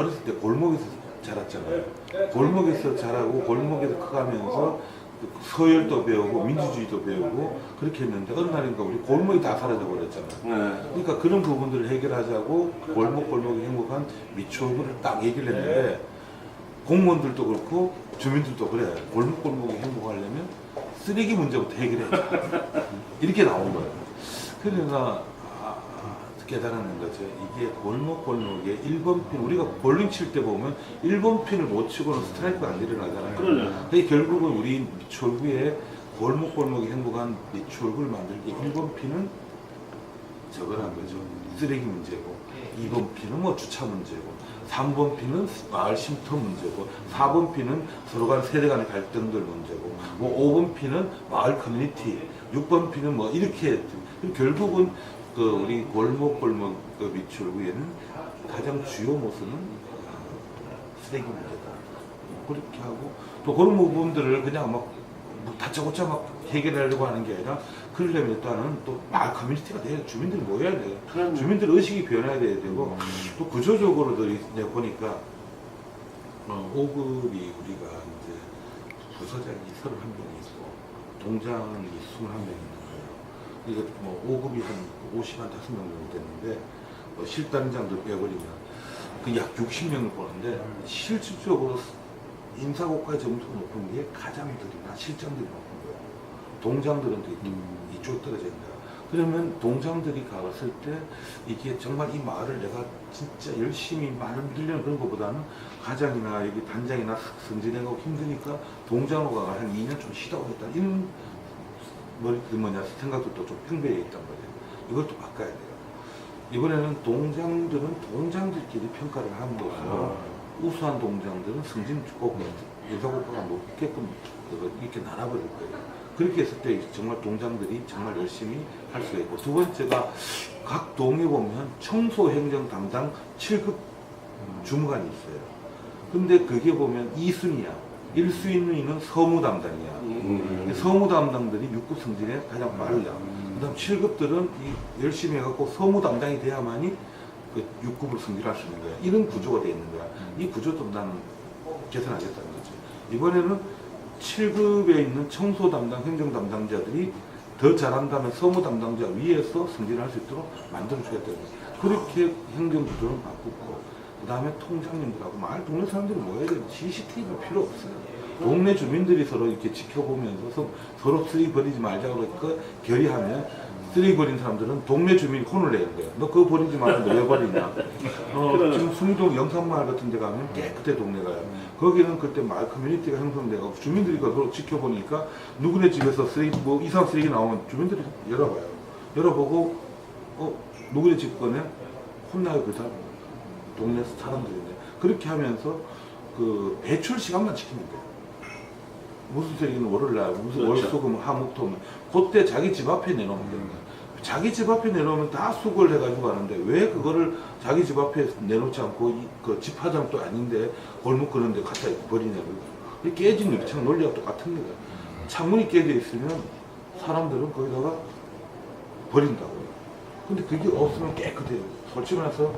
어렸을 때 골목에서 자랐잖아요. 골목에서 자라고 골목에서 커가면서 서열도 배우고 민주주의도 배우고 그렇게 했는데 어느 날인가 우리 골목이 다 사라져 버렸잖아요. 그러니까 그런 부분들을 해결하자고 골목골목이 행복한 미추홀구를 딱 얘기를 했는데 공무원들도 그렇고 주민들도 그래. 골목골목이 행복하려면 쓰레기 문제부터 해결해야지. 이렇게 나온 거예요. 그러니까 깨달은 거죠. 이게 골목골목의 1번 핀, 우리가 볼링 칠 때 보면 1번 핀을 못 치고는 스트라이크가 안 일어나잖아요. 근데 결국은 우리 미추홀구의 골목골목이 행복한 미추홀구를 만들기 1번 핀은 저거란 거죠. 쓰레기 문제고, 2번 핀은 뭐 주차 문제고, 3번 핀은 마을 쉼터 문제고, 4번 핀은 서로 간 세대 간의 갈등들 문제고, 뭐 5번 핀은 마을 커뮤니티, 6번 핀은 뭐 이렇게 결국은 그 우리 골목골목 그 미추홀구에는 가장 주요 모습은 쓰레기 문제다. 그렇게 하고 또 그런 부분들을 그냥 막 다짜고짜 막 해결하려고 하는 게 아니라 그러려면 일단은 또 마을 커뮤니티가 돼야 주민들이 모여야 돼요. 주민들 의식이 변해야 돼야 되고 또 구조적으로도 이제 보니까 5급이 우리가 이제 부서장이 31명이 있고 동장이 21명이 있는 거예요. 이게 뭐 5급이 한 55명 정도 됐는데 뭐 실단장도 빼버리면 그 약 60명을 보는데 실질적으로 인사고과 점수 높은 게 가장들이나 실장들이 높은 거예요. 동장들은 이쪽 떨어져 있는 거야. 그러면 동장들이 가봤을 때 이게 정말 이 마을을 내가 진짜 열심히 만들려는 그런 것보다는 가장이나 여기 단장이나 승진해가고 힘드니까 동장으로 가가 한 2년 좀 쉬다고 했다. 이런 생각도 좀 팽배해 있단 말이에요. 이걸 또 바꿔야 돼요. 이번에는 동장들은 동장들끼리 평가를 함으로써 우수한 동장들은 승진 꼭 인사고과가 높게끔 이렇게 나눠버릴 거예요. 그렇게 했을 때 정말 동장들이 정말 열심히 할 수가 있고, 두 번째가 각 동에 보면 청소행정 담당 7급 주무관이 있어요. 근데 그게 보면 2순위야. 1순위는 서무 담당이야. 서무 담당들이 6급 승진에 가장 빠르야. 그 다음 7급들은 열심히 해갖고 서무 담당이 돼야만이 그 6급을 승진할 수 있는 거야. 이런 구조가 되어 있는 거야. 이 구조도 나는 개선하겠다는 거죠. 이번에는 7급에 있는 청소 담당, 행정 담당자들이 더 잘한다면 서무 담당자 위에서 승진할 수 있도록 만들어주겠다는 거죠. 그렇게 행정 구조를 바꾸고, 그 다음에 통장님들하고 마을 동네 사람들이 모여야 되는 CCTV가 필요 없어요. 동네 주민들이 서로 이렇게 지켜보면서 서로 쓰레기 버리지 말자고 그러니까 결의하면 쓰레기 버린 사람들은 동네 주민이 혼을 내는 거예요. 너 그거 버리지 말고 왜 버리냐. 지금 숭이동 영산마을 같은 데 가면 깨끗해 동네가요. 거기는 그때 마을 커뮤니티가 형성돼서 주민들이 그걸 지켜보니까 누구네 집에서 쓰레기, 뭐 이상 쓰레기 나오면 주민들이 열어봐요. 열어보고, 누구네 집 거네? 혼나요, 그 사람. 동네 사람들인데. 그렇게 하면서 그 배출 시간만 지키면 돼요. 무슨 쓰레기는 월요일날, 무슨 월수금, 화목토, 그때 자기 집 앞에 내놓으면 되는 거예요. 자기 집 앞에 내놓으면 다 수거를 해가지고 하는데 왜 그거를 자기 집 앞에 내놓지 않고 그 집화장도 아닌데 골목 그런 데 갖다 버리냐고. 깨진 유리창 논리가 똑같은 거예요. 창문이 깨져 있으면 사람들은 거기다가 버린다고요. 근데 그게 없으면 깨끗해요. 솔직히 말해서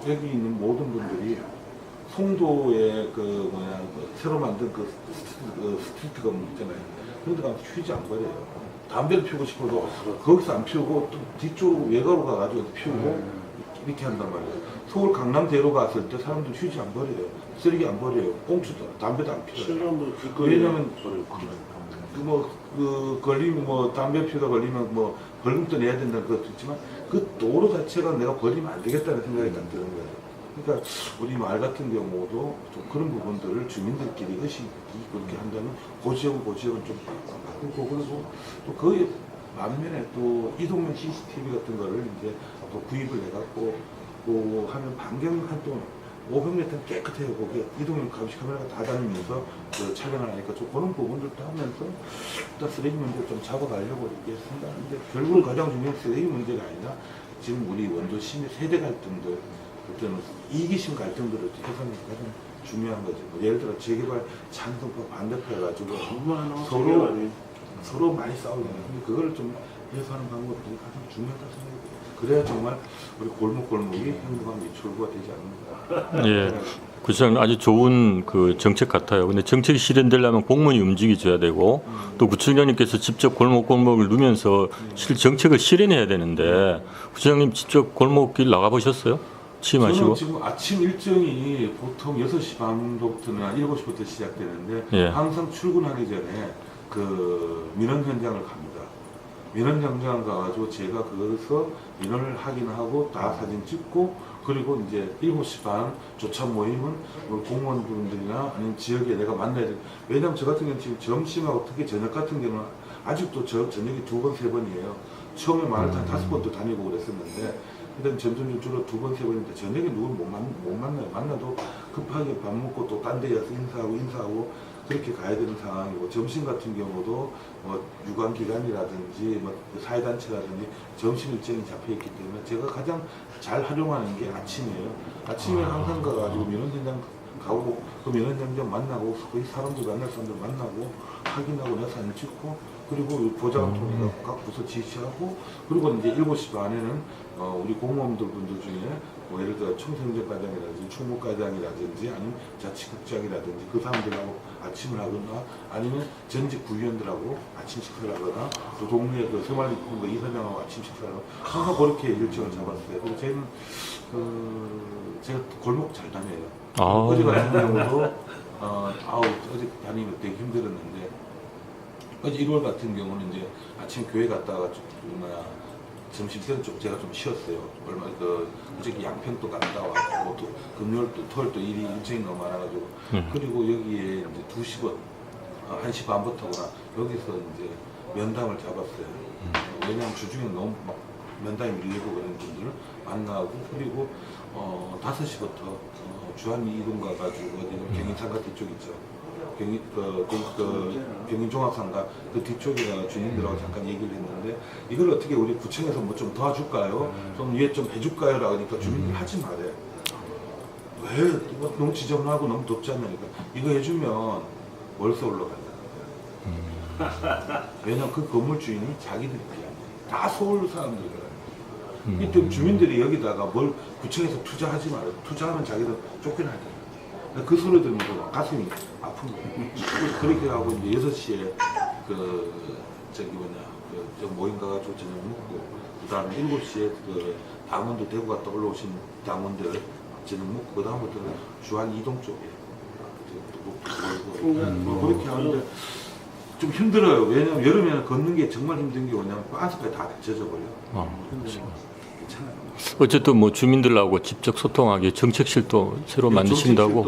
여기 있는 모든 분들이 송도에 그 새로 만든 스트리트 건물 있잖아요. 그런 데 가서 휴지 안 버려요. 담배를 피우고 싶어도 거기서 안 피우고 또 뒤쪽 외곽으로 가가지고 피우고 이렇게 한단 말이에요. 서울 강남대로 갔을 때 사람들 휴지 안 버려요. 쓰레기 안 버려요. 꽁초도 담배도 안 피워요. 왜냐면 걸리면 담배 피우다 걸리면 벌금도 내야 된다는 것도 있지만 그 도로 자체가 내가 버리면 안 되겠다는 생각이 딱 드는 거예요. 그러니까 우리 마을 같은 경우도 좀 그런 부분들을 주민들끼리 의식이 그렇게 한다면 고지역은 좀 바꾸고, 그리고 또 그 반면에 또 이동형 CCTV 같은 거를 이제 또 구입을 해갖고 또 하면 반경 한 동안 500m 깨끗해요. 거기에 이동형 감시 카메라가 다 다니면서 그 촬영을 하니까 좀 그런 부분들도 하면서 일단 쓰레기 문제를 좀 잡아가려고 이렇게 생각하는데, 결국은 가장 중요한 쓰레기 문제가 아니라 지금 우리 원도 시민 세대 갈등들, 그때는 이기심 갈등들을 해소하는 게 가장 중요한 거죠. 예를 들어 재개발 찬성파 반대파 해가지고 서로 많이 싸우잖아요. 근데 그걸 좀 해소하는 방법들이 가장 중요하다고 생각해요. 그래야 정말 우리 골목골목이 행복한 미추홀구가 되지 않는가. 예. 구체적으로 아주 좋은 그 정책 같아요. 근데 정책이 실현되려면 공무원이 움직여줘야 되고 또 구청장님께서 직접 골목골목을 누면서 정책을 실현해야 되는데 구청장님 직접 골목길 나가보셨어요? 취임하시고? 저는 지금 아침 일정이 보통 6시 반부터나 7시부터 시작되는데 예. 항상 출근하기 전에 그 민원 현장을 갑니다. 민원 현장 가가지고 제가 거기서 민원을 확인하고 다 사진 찍고 그리고 이제 7시 반 조차 모임은 우리 공무원분들이나 아니면 지역에 내가 만나야 돼. 왜냐면 저 같은 경우는 지금 점심하고 특히 저녁 같은 경우는 아직도 저녁이 2번, 3번이에요. 처음에 말을 한 5번도 다니고 그랬었는데 일단 점점 줄어 2번, 3번인데 저녁에 누굴 못 만나요. 만나도 급하게 밥 먹고 또 딴 데 가서 인사하고 그렇게 가야 되는 상황이고 점심 같은 경우도 뭐 유관기관이라든지 뭐 사회단체라든지 점심 일정이 잡혀있기 때문에 제가 가장 잘 활용하는 게 아침이에요. 아침에 항상 가가지고 민원 현장 가고 그 민원 현장 만나고 거기 사람들 만날 사람들 만나고 확인하고 내가 사진 찍고 그리고 보좌관 통해서 각 부서 지시하고 그리고 이제 7시 반에는 우리 공무원들 분들 중에 뭐 예를 들어 총선정과장이라든지 충무과장이라든지 아니면 자치국장이라든지 그 사람들하고 아침을 하거나 아니면 전직 구의원들하고 아침 식사를 하거나 또 동네 그 새마을리꾼 이사장하고 아침 식사를 하고 항상 그렇게 일정을 잡았어요. 그리고 저희는 제가 골목 잘 다녀요. 어제 같은 경우도 어제 다니면 되게 힘들었는데 어제 1월 같은 경우는 이제 아침 교회 갔다가 점심때는 좀 제가 좀 쉬었어요. 얼마 그저기 양평도 갔다 왔고 또 금요일 또 토요일 또 일이 일정이 너무 많아가지고 그리고 여기에 이제 2시 1시 반부터구나 여기서 이제 면담을 잡았어요. 왜냐하면 주중에 너무 막 면담이 밀리고 그런 분들을 만나고 그리고 5시부터 주한미 이동 가가지고 어디 경인상가 뒤쪽 있죠. 경인종합상가 그 뒤쪽에 주민들하고 잠깐 얘기를 했는데 이걸 어떻게 우리 구청에서 뭐 좀 도와줄까요? 좀 위에 좀 해줄까요? 라고 하니까 주민들이 하지 말래. 왜? 이거 너무 지저분하고 너무 덥지 않냐니까 이거 해주면 월세 올라간다. 왜냐면 그 건물 주인이 자기들끼리 아니에요. 다 서울 사람들이거든요. 이때 주민들이 여기다가 뭘 구청에서 투자하지 말아요. 투자하면 자기들 쫓겨나야 돼요. 그 소리 들으면서 가슴이 아픈 거예요. 그렇게 하고 이제 6시에 모임 가가지고 저녁 먹고 그 다음에 7시에 당원도 대구 갔다 올라오신 당원들 저녁 먹고 그 다음부터는 주한 이동 쪽에 그렇게 하는데 좀 힘들어요. 왜냐면 여름에는 걷는 게 정말 힘든 게 뭐냐면 가스까지 다 젖어버려요. 괜찮아요. 어쨌든 뭐 주민들하고 직접 소통하기 정책실도 새로 만드신다고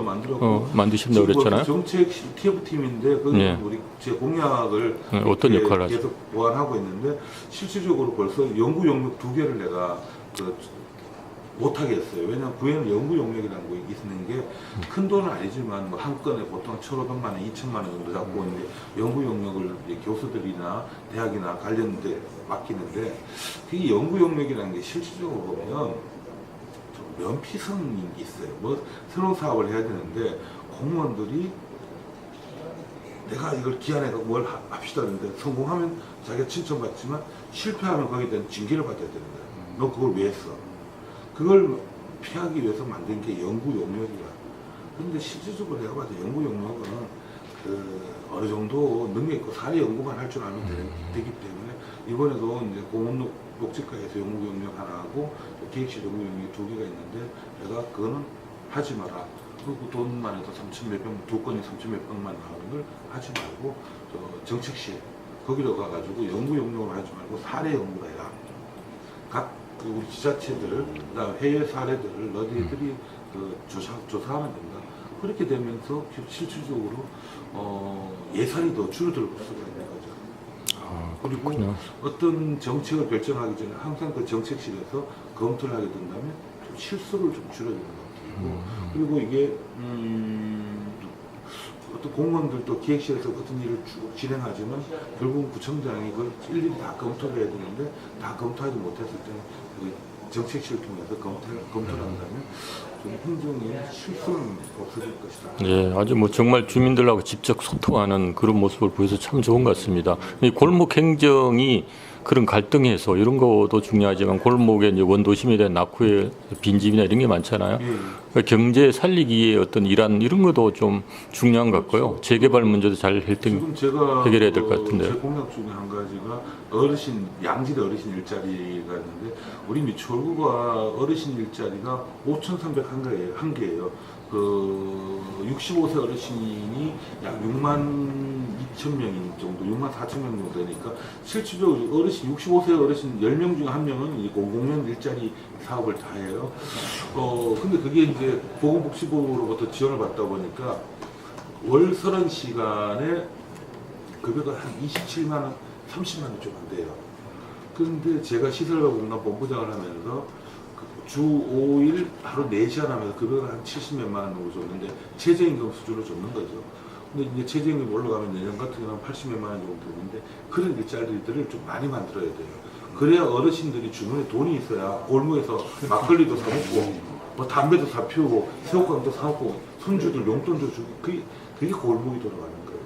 만드신다고 그랬잖아요. 정책실 TF팀인데 우리 제 공약을 어떤 역할을 하죠? 계속 보완하고 있는데 실질적으로 벌써 연구 용역 2개를 내가 못하게 했어요. 왜냐하면 구에는 연구 용역이라는 거 있는 게 큰 돈은 아니지만 뭐 한 건에 보통 1,500만 원, 2,000만 원 정도 잡고 있는데 연구 용역을 이제 교수들이나 대학이나 관련돼 맡기는데 이 연구 용역이라는 게 실질적으로 보면 좀 면피성이 있어요. 뭐 새로운 사업을 해야 되는데 공무원들이 내가 이걸 기한에가 뭘 합시다 하는데 성공하면 자기가 칭찬받지만 실패하면 거기에 대한 징계를 받아야 되는 거야. 너 그걸 왜 했어? 그걸 피하기 위해서 만든 게 연구 용역이라. 근데 실질적으로 내가 봐도 연구 용역은 어느 정도 능력 있고 사례 연구만 할 줄 알면 되기 때문에 이번에도 이제 공원녹지과에서 연구 용역 하나 하고 기획실 연구 용역이 2개가 있는데 내가 그거는 하지 마라. 그리고 돈만 해도 3천 몇백, 2건에 3천 몇백만 나오는 걸 하지 말고 정책실 거기로 가가지고 연구 용역을 하지 말고 사례 연구를 해라. 각 우리 지자체들, 그다음 해외 사례들을 너희들이 조사하면 된다. 그렇게 되면서 실질적으로 예산이 더 줄어들 수가 있는 거죠. 그리고 그렇군요. 어떤 정책을 결정하기 전에 항상 그 정책실에서 검토를 하게 된다면 좀 실수를 좀 줄여주는 것 같아요. 그리고 이게 어떤 공무원들도 기획실에서 어떤 일을 쭉 진행하지만 결국은 구청장이 그걸 일일이 다 검토를 해야 되는데 다 검토하지 못했을 때는 그 정책실을 통해서 검토를 한다면 좀 행정의 실수는 없어질 것이다. 예, 아주 뭐 정말 주민들하고 직접 소통하는 그런 모습을 보여서 참 좋은 것 같습니다. 이 골목 행정이 그런 갈등해서 이런 것도 중요하지만 골목의 이제 원도심에 대한 낙후의 빈집이나 이런 게 많잖아요. 예. 그러니까 경제 살리기에 어떤 일환 이런 것도 좀 중요한 것 같고요. 재개발 문제도 잘 지금 제가 해결해야 될 것 같은데요. 제 공약 중에 한 가지가 어르신 양질 어르신 일자리가 있는데 우리 미추홀구가 어르신 일자리가 5,301개예요. 그 65세 어르신이 약 6만 2천 명인 정도, 6만 4천 명 정도 되니까 실질적으로 어르신 65세 어르신 10명 중에 한 명은 이 공공연 일자리 사업을 다 해요. 근데 그게 이제 보건복지부로부터 지원을 받다 보니까 월 30시간에 급여가 한 27만 원, 30만 원 좀 안 돼요. 그런데 제가 시설과 공간 본부장을 하면서 주 5일 하루 4시간 하면서 급여가 한 70몇만 원 정도 줬는데 최저임금 수준으로 줬는 거죠. 근데 이제 최저임금이 올라가면 내년 같은 경우는 80몇만 원 정도 되는데 그런 일자리들을 좀 많이 만들어야 돼요. 그래야 어르신들이 주머니에 돈이 있어야 골목에서 막걸리도 사 먹고 뭐 담배도 사 피우고 새우깡도 사 먹고 손주들 용돈도 주고 그게 골목이 돌아가는 거예요.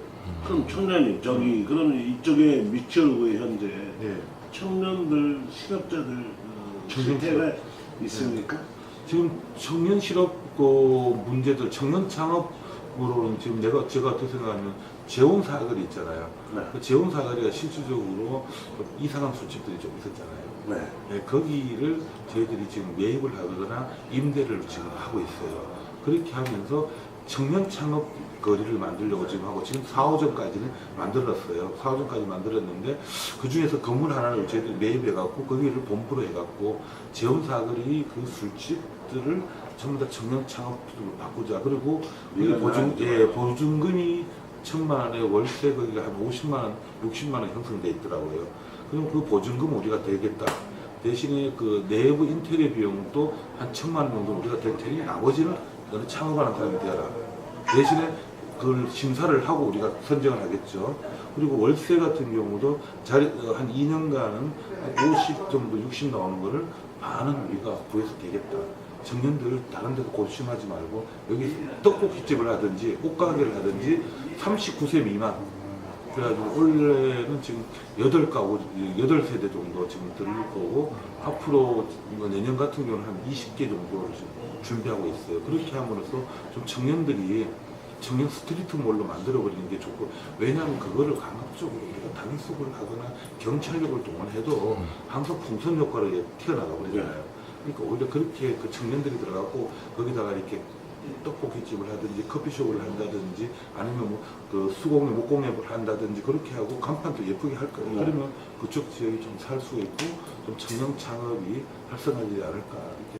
그럼 청년이 저기 그러면 이쪽에 미추홀구에 현재 네. 청년들 실업자들 실태가 있습니까? 지금 청년 실업 문제들, 청년 창업으로는 지금 제가 어떻게 생각하면 재혼 사거리 있잖아요. 네. 그 재혼 사거리가 실질적으로 이상한 수집들이 좀 있었잖아요. 네. 네, 거기를 저희들이 지금 매입을 하거나 임대를 지금 하고 있어요. 그렇게 하면서 청년 창업 거리를 만들려고 지금 하고 지금 4호점까지는 만들었어요. 4호점까지 만들었는데 그 중에서 건물 하나를 저희들이 매입해갖고 거기를 본부로 해갖고 재혼사거리 그 술집들을 전부 다 청년 창업으로 바꾸자. 그리고 보증금이 1,000만 원에 월세 거기가 한 50만 원, 60만 원 형성돼 있더라고요. 그럼 그 보증금 우리가 되겠다. 대신에 그 내부 인테리어 비용도 한 1,000만 원 정도 우리가 될 테니 나머지는 너는 창업하는 사람이 되어라. 대신에 그걸 심사를 하고 우리가 선정을 하겠죠. 그리고 월세 같은 경우도 한 2년간은 50 정도 60 나오는 거를 반은 우리가 구해서 되겠다. 청년들 다른 데서 고심하지 말고 여기 떡볶이집을 하든지 옷가게를 하든지 39세 미만 그래가지고 원래는 지금 8가구, 8세대 정도 지금 들을 거고 앞으로 내년 같은 경우는 한 20개 정도를 지금 준비하고 있어요. 그렇게 함으로써 좀 청년들이 청년 스트리트몰로 만들어버리는 게 좋고 왜냐하면 그거를 강압적으로 우리가 단속을 하거나 경찰력을 동원해도 항상 풍선 효과로 튀어나가 버리잖아요. 그러니까 오히려 그렇게 그 청년들이 들어가고 거기다가 이렇게 떡볶이집을 하든지 커피숍을 한다든지 아니면 뭐 그 수공예 목공예를 한다든지 그렇게 하고 간판도 예쁘게 할 거예요. 그러면 그쪽 지역이 좀 살 수 있고 좀 청년 창업이 활성화되지 않을까 이렇게